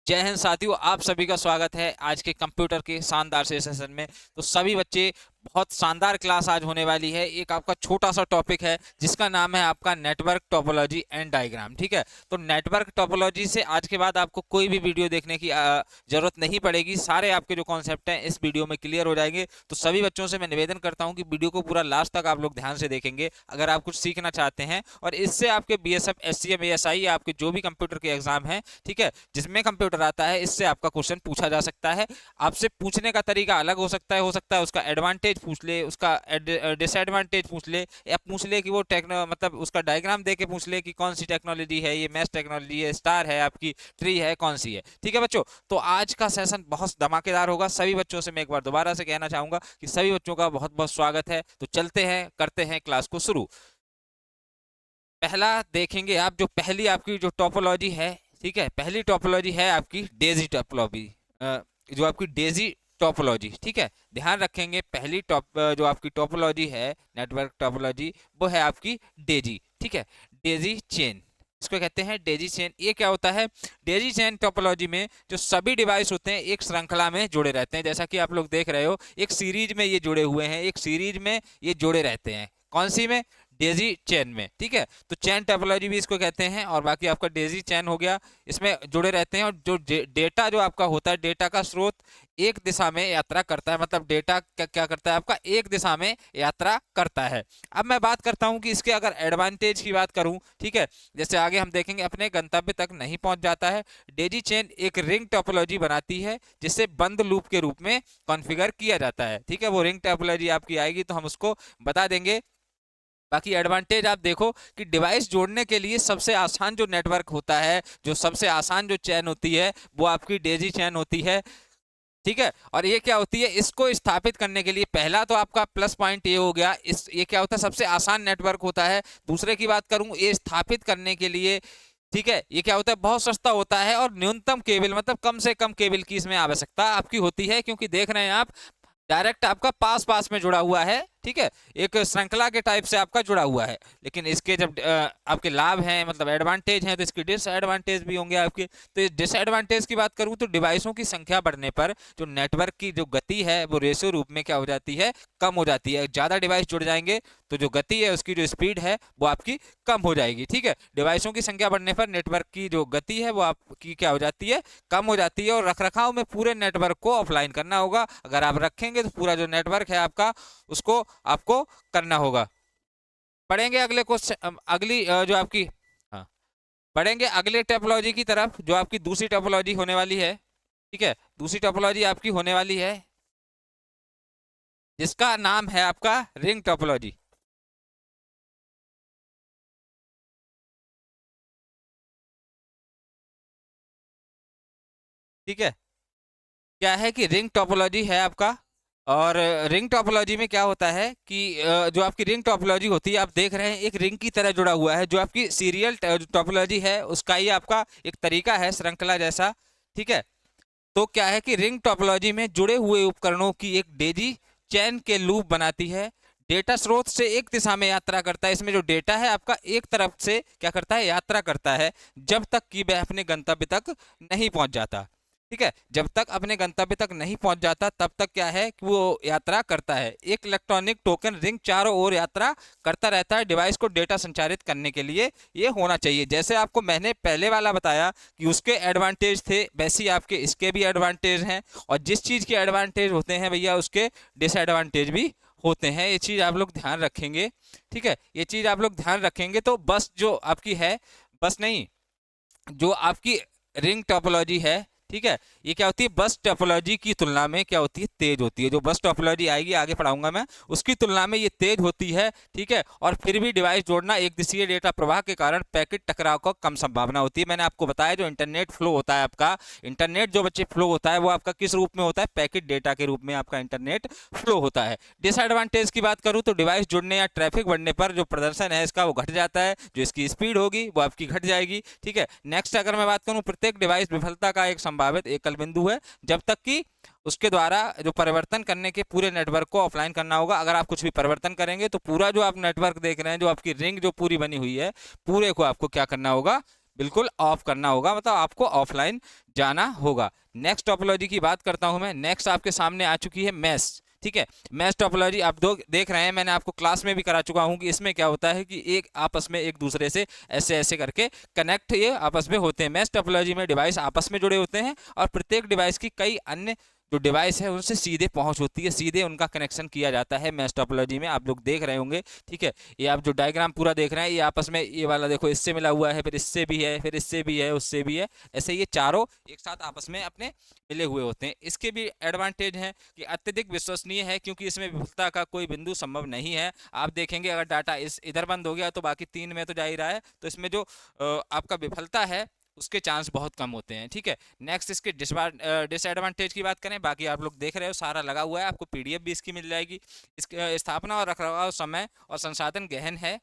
जय हिंद साथियों, आप सभी का स्वागत है आज के कंप्यूटर के शानदार से सेशन में। तो सभी बच्चे, बहुत शानदार क्लास आज होने वाली है। एक आपका छोटा सा टॉपिक है जिसका नाम है आपका नेटवर्क टोपोलॉजी एंड डायग्राम। ठीक है, तो नेटवर्क टोपोलॉजी से आज के बाद आपको कोई भी वीडियो देखने की जरूरत नहीं पड़ेगी। सारे आपके जो कॉन्सेप्ट हैं इस वीडियो में क्लियर हो जाएंगे। तो सभी बच्चों से मैं निवेदन करता हूं कि वीडियो को पूरा लास्ट तक आप लोग ध्यान से देखेंगे अगर आप कुछ सीखना चाहते हैं। और इससे आपके बीएसएफ, एससीएम, एएसआई, आपके जो भी कंप्यूटर के एग्जाम हैं, ठीक है, जिसमें कंप्यूटर आता है, इससे आपका क्वेश्चन पूछा जा सकता है। आपसे पूछने का तरीका अलग हो सकता है उसका एडवांटेज पूछ ले, उसका डिसएडवांटेज पूछ ले, या पूछ ले कि वो मतलब उसका डायग्राम दे के पूछ ले कि कौन सी टेक्नोलॉजी है, ये मैश टेक्नोलॉजी है, स्टार है, आपकी ट्री है, कौन सी है। ठीक है बच्चों, तो आज का सेशन बहुत धमाकेदार होगा। सभी बच्चों से मैं एक बार दोबारा से कहना चाहूंगा कि सभी बच्चों का बहुत बहुत स्वागत है। तो चलते हैं, करते हैं क्लास को शुरू। पहला देखेंगे आप, जो पहली आपकी जो टोपोलॉजी है, ठीक है, पहली टोपोलॉजी है आपकी डेजी टोपोलॉजी। जो आपकी डेजी टोपोलॉजी, ठीक है, ध्यान रखेंगे। पहली जो आपकी टोपोलॉजी है नेटवर्क टोपोलॉजी, वो है आपकी डेजी। ठीक है, डेजी चेन, इसको कहते हैं डेजी चेन। ये क्या होता है? डेजी चेन टोपोलॉजी में जो सभी डिवाइस होते हैं एक श्रृंखला में जुड़े रहते हैं। जैसा कि आप लोग देख रहे हो, एक सीरीज में ये जुड़े हुए हैं, एक सीरीज में ये जुड़े रहते हैं। कौन सी में? डेजी चेन में। ठीक है, तो चेन टोपोलॉजी भी इसको कहते हैं। और बाकी आपका डेजी चेन हो गया, इसमें जुड़े रहते हैं। और जो डेटा जो आपका होता है, डेटा का स्रोत एक दिशा में यात्रा करता है। मतलब डेटा क्या करता है आपका? एक दिशा में यात्रा करता है। अब मैं बात करता हूं कि इसके अगर एडवांटेज की बात करूं, ठीक है, जैसे आगे हम देखेंगे, अपने गंतव्य तक नहीं पहुंच जाता है। डेजी चेन एक रिंग टोपोलॉजी बनाती है जिसे बंद लूप के रूप में कॉन्फ़िगर किया जाता है। ठीक है, वो रिंग टोपोलॉजी आपकी आएगी तो हम उसको बता देंगे। बाकी एडवांटेज आप देखो कि डिवाइस जोड़ने के लिए सबसे आसान जो नेटवर्क होता है, जो सबसे आसान जो चैन होती है, वो आपकी डेजी चैन होती है। ठीक है, और ये क्या होती है? इसको स्थापित करने के लिए पहला तो आपका प्लस पॉइंट ये हो गया, ये क्या होता है? सबसे आसान नेटवर्क होता है। दूसरे की बात करूं, ये स्थापित करने के लिए, ठीक है, ये क्या होता है? बहुत सस्ता होता है। और न्यूनतम केबल, मतलब कम से कम केबल की इसमें आवश्यकता आपकी होती है, क्योंकि देख रहे हैं आप डायरेक्ट आपका पास पास में जुड़ा हुआ है। ठीक है, एक श्रृंखला के टाइप से आपका जुड़ा हुआ है। लेकिन इसके जब आपके लाभ हैं, मतलब एडवांटेज हैं, तो इसके डिसएडवांटेज भी होंगे आपके। तो इस डिसएडवांटेज की बात करूं तो डिवाइसों की संख्या बढ़ने पर जो नेटवर्क की जो गति है वो रेशियो रूप में क्या हो जाती है? कम हो जाती है। ज़्यादा डिवाइस जुड़ जाएंगे तो जो गति है, उसकी जो स्पीड है, वो आपकी कम हो जाएगी। ठीक है, डिवाइसों की संख्या बढ़ने पर नेटवर्क की जो गति है वो आपकी क्या हो जाती है? कम हो जाती है। और रखरखाव में पूरे नेटवर्क को ऑफलाइन करना होगा। अगर आप रखेंगे तो पूरा जो नेटवर्क है आपका, उसको आपको करना होगा। पढ़ेंगे अगले क्वेश्चन, अगली जो आपकी, हाँ, पढ़ेंगे अगले टोपोलॉजी की तरफ, जो आपकी दूसरी टोपोलॉजी होने वाली है। ठीक है, दूसरी टोपोलॉजी आपकी होने वाली है जिसका नाम है आपका रिंग टोपोलॉजी। ठीक है, क्या है कि रिंग टोपोलॉजी है आपका। और रिंग टोपोलॉजी में क्या होता है कि जो आपकी रिंग टोपोलॉजी होती है, आप देख रहे हैं एक रिंग की तरह जुड़ा हुआ है। जो आपकी सीरियल टोपोलॉजी है, उसका ये आपका एक तरीका है, श्रृंखला जैसा। ठीक है, तो क्या है कि रिंग टोपोलॉजी में जुड़े हुए उपकरणों की एक डेजी चैन के लूप बनाती है। डेटा स्रोत से एक दिशा में यात्रा करता है। इसमें जो डेटा है आपका एक तरफ से क्या करता है? यात्रा करता है, जब तक कि वह अपने गंतव्य तक नहीं पहुंच जाता। ठीक है, जब तक अपने गंतव्य तक नहीं पहुंच जाता तब तक क्या है कि वो यात्रा करता है। एक इलेक्ट्रॉनिक टोकन रिंग चारों ओर यात्रा करता रहता है डिवाइस को डेटा संचारित करने के लिए। ये होना चाहिए। जैसे आपको मैंने पहले वाला बताया कि उसके एडवांटेज थे, वैसे ही आपके इसके भी एडवांटेज हैं। और जिस चीज़ के एडवांटेज होते हैं भैया, उसके डिसएडवांटेज भी होते हैं। ये चीज़ आप लोग ध्यान रखेंगे। ठीक है, ये चीज़ आप लोग ध्यान रखेंगे तो बस जो आपकी है, बस नहीं, जो आपकी रिंग टोपोलॉजी है, ठीक है, ये क्या होती है? बस टोपोलॉजी की तुलना में क्या होती है? तेज होती है। जो बस टोपोलॉजी आएगी, आगे पढ़ाऊंगा मैं, उसकी तुलना में ये तेज होती है। ठीक है, और फिर भी डिवाइस जोड़ना एक दिशीय डेटा प्रवाह के कारण पैकेट टकराव का कम संभावना होती है। मैंने आपको बताया जो इंटरनेट फ्लो होता है आपका, इंटरनेट जो बच्चे फ्लो होता है वो आपका किस रूप में होता है? पैकेट डेटा के रूप में आपका इंटरनेट फ्लो होता है। डिसएडवांटेज की बात करूँ तो डिवाइस जुड़ने या ट्रैफिक बढ़ने पर जो प्रदर्शन है इसका वो घट जाता है। जो इसकी स्पीड होगी वो आपकी घट जाएगी। ठीक है, नेक्स्ट अगर मैं बात करूँ, प्रत्येक डिवाइस विफलता का एक संभावित एकल बिंदु है, जब तक कि उसके द्वारा जो परिवर्तन करने के पूरे नेटवर्क को ऑफलाइन करना होगा। अगर आप कुछ भी परिवर्तन करेंगे तो पूरा जो आप नेटवर्क देख रहे हैं, जो आपकी रिंग जो पूरी बनी हुई है, पूरे को आपको क्या करना होगा? बिल्कुल ऑफ करना होगा, मतलब आपको ऑफलाइन जाना होगा। नेक्स्ट टोपोलॉजी की बात करता हूं मैं। नेक्स्ट आपके सामने आ चुकी है मैश। ठीक है, मैश टोपोलॉजी आप दो देख रहे हैं, मैंने आपको क्लास में भी करा चुका हूं कि इसमें क्या होता है कि एक आपस में एक दूसरे से ऐसे ऐसे करके कनेक्ट ये आपस में होते हैं। मैश टोपोलॉजी में डिवाइस आपस में जुड़े होते हैं और प्रत्येक डिवाइस की कई अन्य जो डिवाइस है उनसे सीधे पहुंच होती है, सीधे उनका कनेक्शन किया जाता है मैश टोपोलॉजी में, आप लोग देख रहे होंगे। ठीक है, ये आप जो डायग्राम पूरा देख रहे हैं, ये आपस में ये वाला देखो इससे मिला हुआ है, फिर इससे भी है, फिर इससे भी है, उससे भी है, ऐसे ये चारों एक साथ आपस में अपने मिले हुए होते हैं। इसके भी एडवांटेज हैं कि अत्यधिक विश्वसनीय है, क्योंकि इसमें विफलता का कोई बिंदु संभव नहीं है। आप देखेंगे अगर डाटा इस इधर बंद हो गया तो बाकी तीन में तो जा ही रहा है, तो इसमें जो आपका विफलता है उसके चांस बहुत कम होते हैं। ठीक है, नेक्स्ट इसके डिसएडवांटेज की बात करें, बाकी आप लोग देख रहे हो सारा लगा हुआ है, आपको पीडीएफ भी इसकी मिल जाएगी। इसकी स्थापना और रखरखाव समय और संसाधन गहन है।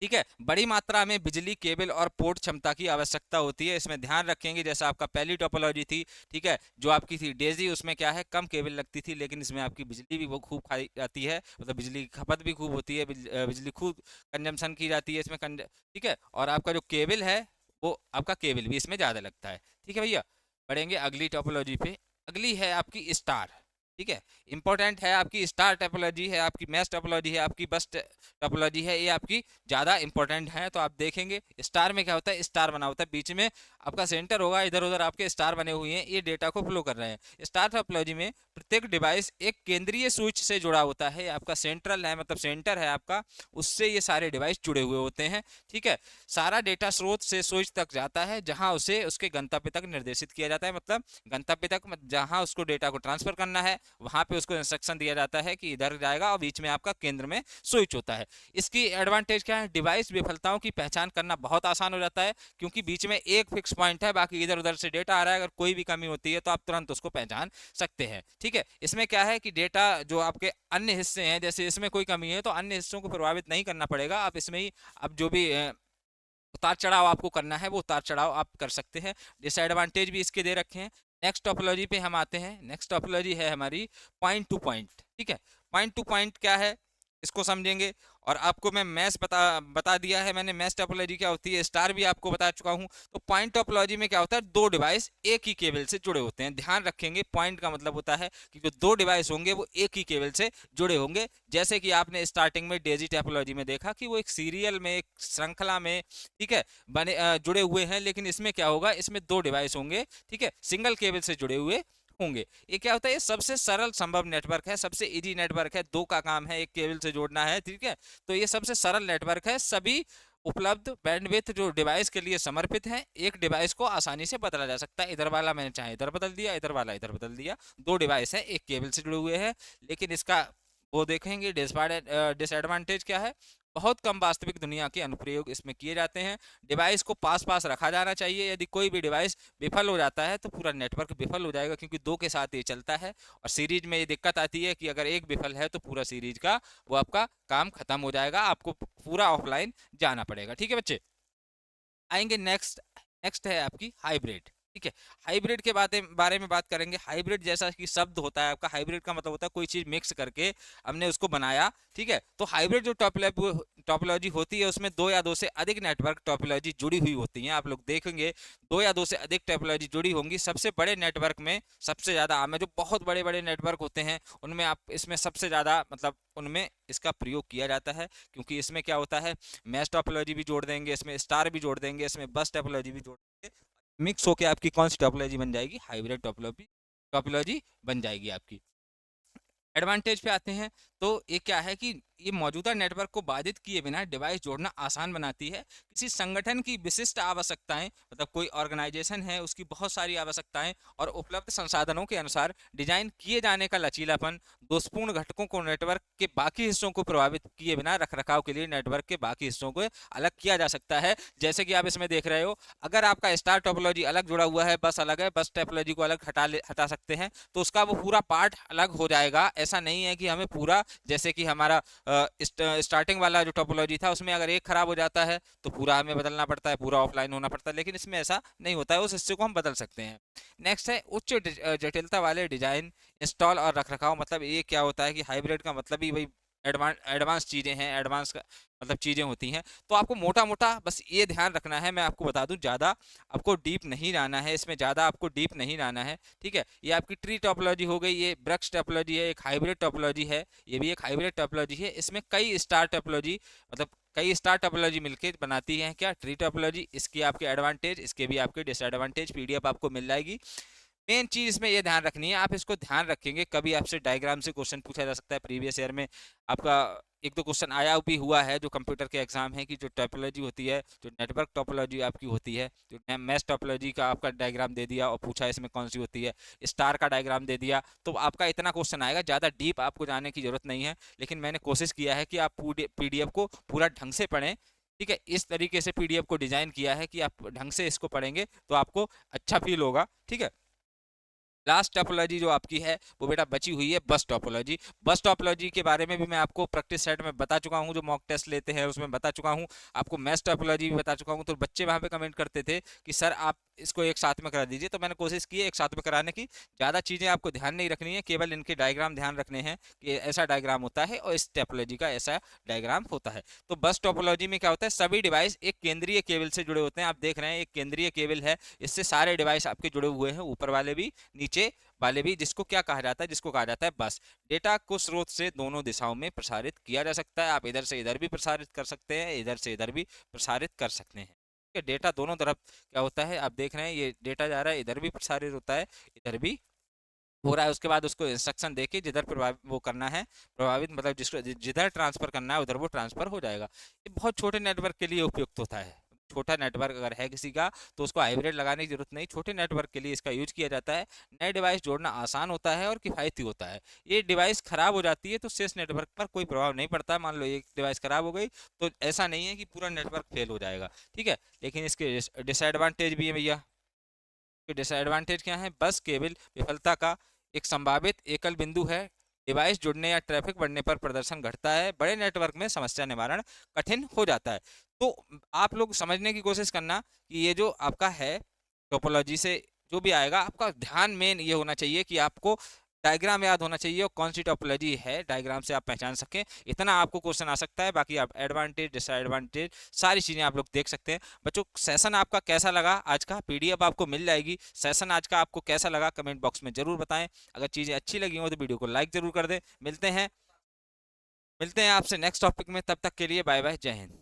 ठीक है, बड़ी मात्रा में बिजली, केबल और पोर्ट क्षमता की आवश्यकता होती है, इसमें ध्यान रखेंगे। जैसा आपका पहली टोपोलॉजी थी, ठीक है, जो आपकी थी डेजी, उसमें क्या है कम केबल लगती थी, लेकिन इसमें आपकी बिजली भी वो खूब खाई जाती है, मतलब बिजली की खपत भी खूब होती है, बिजली खूब कंजम्पशन की जाती है इसमें ठीक है, और आपका जो केबल है वो आपका केबल भी इसमें ज़्यादा लगता है। ठीक है भैया, बढ़ेंगे अगली टोपोलॉजी पे। अगली है आपकी स्टार। ठीक है, इंपॉर्टेंट है आपकी स्टार टोपोलॉजी है, आपकी मैश टोपोलॉजी है, आपकी बस टोपोलॉजी है, ये आपकी ज़्यादा इंपॉर्टेंट है। तो आप देखेंगे स्टार में क्या होता है, स्टार बना होता है, बीच में आपका सेंटर होगा, इधर उधर आपके स्टार बने हुए हैं, ये डेटा को फ्लो कर रहे हैं। स्टार टोपोलॉजी में प्रत्येक डिवाइस एक केंद्रीय स्विच से जुड़ा होता है, आपका सेंट्रल है, मतलब सेंटर है आपका, उससे ये सारे डिवाइस जुड़े हुए होते हैं। ठीक है, सारा डेटा स्रोत से स्विच तक जाता है, जहां उसे उसके गंतव्य तक निर्देशित किया जाता है, मतलब गंतव्य तक जहां उसको डेटा को ट्रांसफर करना है वहां पे उसको इंस्ट्रक्शन दिया जाता है कि इधर जाएगा, और बीच में आपका केंद्र में स्विच होता है। इसकी एडवांटेज क्या है, डिवाइस विफलताओं की पहचान करना बहुत आसान हो जाता है, क्योंकि बीच में एक फिक्स पॉइंट है, बाकी इधर उधर से डेटा आ रहा है, अगर कोई भी कमी होती है तो आप तुरंत उसको पहचान सकते हैं। ठीक है, इसमें क्या है कि डेटा जो आपके अन्य हिस्से हैं, जैसे इसमें कोई कमी है तो अन्य हिस्सों को प्रभावित नहीं करना पड़ेगा, आप इसमें ही अब जो भी उतार चढ़ाव आपको करना है वो उतार चढ़ाव आप कर सकते हैं। डिसएडवांटेज भी इसके दे रखे हैं। नेक्स्ट टोपोलॉजी पे हम आते हैं। नेक्स्ट टोपोलॉजी है हमारी पॉइंट टू पॉइंट। ठीक है, पॉइंट टू पॉइंट क्या है इसको समझेंगे, और आपको मैं मैश बता दिया है मैंने, मैश टोपोलॉजी क्या होती है, स्टार भी आपको बता चुका हूं। तो पॉइंट टोपोलॉजी में क्या होता है, दो डिवाइस एक ही केबल से जुड़े होते हैं। ध्यान रखेंगे, पॉइंट का मतलब होता है कि जो दो डिवाइस होंगे वो एक ही केबल से जुड़े होंगे, जैसे कि आपने स्टार्टिंग में डेजी टोपोलॉजी में देखा कि वो एक सीरियल में, एक श्रृंखला में, ठीक है, जुड़े हुए हैं। लेकिन इसमें क्या होगा, इसमें दो डिवाइस होंगे, ठीक है, सिंगल केबल से जुड़े हुए होंगे। ये क्या होता है, ये सबसे सरल संभव नेटवर्क है, सबसे इजी नेटवर्क है, दो का काम है, एक केबल से जोड़ना है। ठीक है, तो ये सबसे सरल नेटवर्क है, सभी उपलब्ध बैंडविड्थ जो डिवाइस के लिए समर्पित है, एक डिवाइस को आसानी से बदला जा सकता है, इधर वाला मैंने चाहे इधर बदल दिया, इधर वाला इधर बदल दिया, दो डिवाइस है एक केबल से जुड़े हुए हैं। लेकिन इसका वो देखेंगे डिसएडवांटेज क्या है, बहुत कम वास्तविक दुनिया के अनुप्रयोग इसमें किए जाते हैं। डिवाइस को पास पास रखा जाना चाहिए, यदि कोई भी डिवाइस विफल हो जाता है तो पूरा नेटवर्क विफल हो जाएगा, क्योंकि दो के साथ ये चलता है। और सीरीज में ये दिक्कत आती है कि अगर एक विफल है तो पूरा सीरीज का वो आपका काम खत्म हो जाएगा, आपको पूरा ऑफलाइन जाना पड़ेगा। ठीक है बच्चे, आएंगे नेक्स्ट। नेक्स्ट है आपकी हाइब्रिड। ठीक है, हाइब्रिड के बारे में बात करेंगे। हाइब्रिड जैसा कि शब्द होता है आपका, हाइब्रिड का मतलब होता है कोई चीज मिक्स करके हमने उसको बनाया। ठीक है, तो हाइब्रिड जो टोपोलॉजी होती है उसमें दो या दो से अधिक नेटवर्क टोपोलॉजी जुड़ी हुई होती हैं। आप लोग देखेंगे दो या दो से अधिक टोपोलॉजी जुड़ी होंगी। सबसे बड़े नेटवर्क में सबसे ज्यादा आम है, जो बहुत बड़े बड़े नेटवर्क होते हैं उनमें आप इसमें सबसे ज्यादा मतलब उनमें इसका प्रयोग किया जाता है, क्योंकि इसमें क्या होता है, मैश टोपोलॉजी भी जोड़ देंगे, इसमें स्टार भी जोड़ देंगे, इसमें बस टोपोलॉजी भी जोड़ देंगे, मिक्स होके आपकी कौन सी टोपोलॉजी बन जाएगी, हाइब्रिड टोपोलॉजी टोपोलॉजी बन जाएगी आपकी। एडवांटेज पे आते हैं, तो ये क्या है कि ये मौजूदा नेटवर्क को बाधित किए बिना डिवाइस जोड़ना आसान बनाती है। किसी संगठन की विशिष्ट आवश्यकताएं, मतलब कोई ऑर्गेनाइजेशन है उसकी बहुत सारी आवश्यकताएं और उपलब्ध संसाधनों के अनुसार डिजाइन किए जाने का लचीलापन, दोषपूर्ण घटकों को नेटवर्क के बाकी हिस्सों को प्रभावित किए बिना रखरखाव के लिए नेटवर्क के बाकी हिस्सों को अलग किया जा सकता है। जैसे कि आप इसमें देख रहे हो, अगर आपका स्टार टोपोलॉजी अलग जुड़ा हुआ है, बस अलग है, बस टोपोलॉजी को अलग हटा सकते हैं, तो उसका वो पूरा पार्ट अलग हो जाएगा। ऐसा नहीं है कि हमें पूरा, जैसे कि हमारा स्टार्टिंग वाला जो टोपोलॉजी था उसमें अगर एक खराब हो जाता है तो पूरा हमें बदलना पड़ता है, पूरा ऑफलाइन होना पड़ता है, लेकिन इसमें ऐसा नहीं होता है, उस हिस्से को हम बदल सकते हैं। नेक्स्ट है उच्च जटिलता वाले डिजाइन, इंस्टॉल और रखरखाव। मतलब ये क्या होता है कि हाइब्रिड का मतलब ही भाई एडवांस चीज़ें हैं, एडवांस मतलब चीज़ें होती हैं। तो आपको मोटा मोटा बस ये ध्यान रखना है, मैं आपको बता दूं, ज़्यादा आपको डीप नहीं जाना है इसमें, ज़्यादा आपको डीप नहीं जाना है, ठीक है। ये आपकी ट्री टोपोलॉजी हो गई, ये वृक्ष टोपोलॉजी है, एक हाइब्रिड टोपोलॉजी है, ये भी एक हाइब्रिड टोपोलॉजी है। इसमें कई स्टार टोपोलॉजी, मतलब कई स्टार टोपोलॉजी मिलकर बनाती हैं क्या, ट्री टोपोलॉजी। इसकी आपके एडवांटेज, इसके भी आपके डिसएडवांटेज पीडीएफ आपको मिल जाएगी। मेन चीज इसमें ये ध्यान रखनी है, आप इसको ध्यान रखेंगे, कभी आपसे डायग्राम से क्वेश्चन पूछा जा सकता है। प्रीवियस ईयर में आपका एक दो क्वेश्चन आया भी हुआ है जो कंप्यूटर के एग्जाम है, कि जो टोपोलॉजी होती है, जो नेटवर्क टोपोलॉजी आपकी होती है, जो मैश टोपोलॉजी का आपका डायग्राम दे दिया और पूछा इसमें कौन सी होती है, स्टार का डायग्राम दे दिया, तो आपका इतना क्वेश्चन आएगा, ज़्यादा डीप आपको जाने की जरूरत नहीं है। लेकिन मैंने कोशिश किया है कि आप पीडीएफ को पूरा ढंग से पढ़ें, ठीक है। इस तरीके से पीडीएफ को डिजाइन किया है कि आप ढंग से इसको पढ़ेंगे तो आपको अच्छा फील होगा, ठीक है। लास्ट टोपोलॉजी जो आपकी है वो बेटा बची हुई है बस टोपोलॉजी। बस टोपोलॉजी के बारे में भी मैं आपको प्रैक्टिस सेट में बता चुका हूँ, जो मॉक टेस्ट लेते हैं उसमें बता चुका हूँ, आपको मैथ टोपोलॉजी भी बता चुका हूँ। तो बच्चे वहाँ पे कमेंट करते थे कि सर आप इसको एक साथ में करा दीजिए, तो मैंने कोशिश की है एक साथ में कराने की। ज़्यादा चीज़ें आपको ध्यान नहीं रखनी है, केवल इनके डायग्राम ध्यान रखने हैं कि ऐसा डायग्राम होता है और इस टोपोलॉजी का ऐसा डायग्राम होता है। तो बस टोपोलॉजी में क्या होता है, सभी डिवाइस एक केंद्रीय केबल से जुड़े होते हैं। आप देख रहे हैं एक केंद्रीय केबल है, इससे सारे डिवाइस आपके जुड़े हुए हैं, ऊपर वाले भी नीचे वाले भी, जिसको क्या कहा जाता है, जिसको कहा जाता है बस। डेटा को स्रोत से दोनों दिशाओं में प्रसारित किया जा सकता है, आप इधर से इधर भी प्रसारित कर सकते हैं, इधर से इधर भी प्रसारित कर सकते हैं, ठीक है। डेटा दोनों तरफ क्या होता है, आप देख रहे हैं ये डेटा जा रहा है, इधर भी प्रसारित होता है, इधर भी हो रहा है। उसके बाद उसको इंस्ट्रक्शन देके जिधर प्रभावित वो करना है, प्रभावित मतलब जिसको जिधर ट्रांसफर करना है उधर वो ट्रांसफर हो जाएगा। ये बहुत छोटे नेटवर्क के लिए उपयुक्त होता है। छोटा नेटवर्क अगर है किसी का तो उसको हाइब्रिड लगाने की जरूरत नहीं, छोटे नेटवर्क के लिए इसका यूज किया जाता है। नए डिवाइस जोड़ना आसान होता है और किफ़ायती होता है। ये डिवाइस खराब हो जाती है तो शेष नेटवर्क पर कोई प्रभाव नहीं पड़ता। मान लो एक डिवाइस खराब हो गई तो ऐसा नहीं है कि पूरा नेटवर्क फेल हो जाएगा, ठीक है। लेकिन इसके डिसएडवांटेज भी है भैया। डिसएडवांटेज क्या है, बस केवल विफलता का एक संभावित एकल बिंदु है। डिवाइस जुड़ने या ट्रैफिक बढ़ने पर प्रदर्शन घटता है, बड़े नेटवर्क में समस्या निवारण कठिन हो जाता है। तो आप लोग समझने की कोशिश करना कि ये जो आपका है टोपोलॉजी से जो भी आएगा, आपका ध्यान मेन ये होना चाहिए कि आपको डायग्राम याद होना चाहिए और कौन सी टोपोलॉजी है डायग्राम से आप पहचान सकें। इतना आपको क्वेश्चन आ सकता है, बाकी आप एडवांटेज डिसएडवांटेज सारी चीज़ें आप लोग देख सकते हैं। बच्चों सेशन आपका कैसा लगा, आज का पीडीएफ आपको मिल जाएगी। सेशन आज का आपको कैसा लगा कमेंट बॉक्स में जरूर बताएं। अगर चीज़ें अच्छी लगी हो तो वीडियो को लाइक जरूर कर दें। मिलते हैं आपसे नेक्स्ट टॉपिक में, तब तक के लिए बाय बाय, जय हिंद।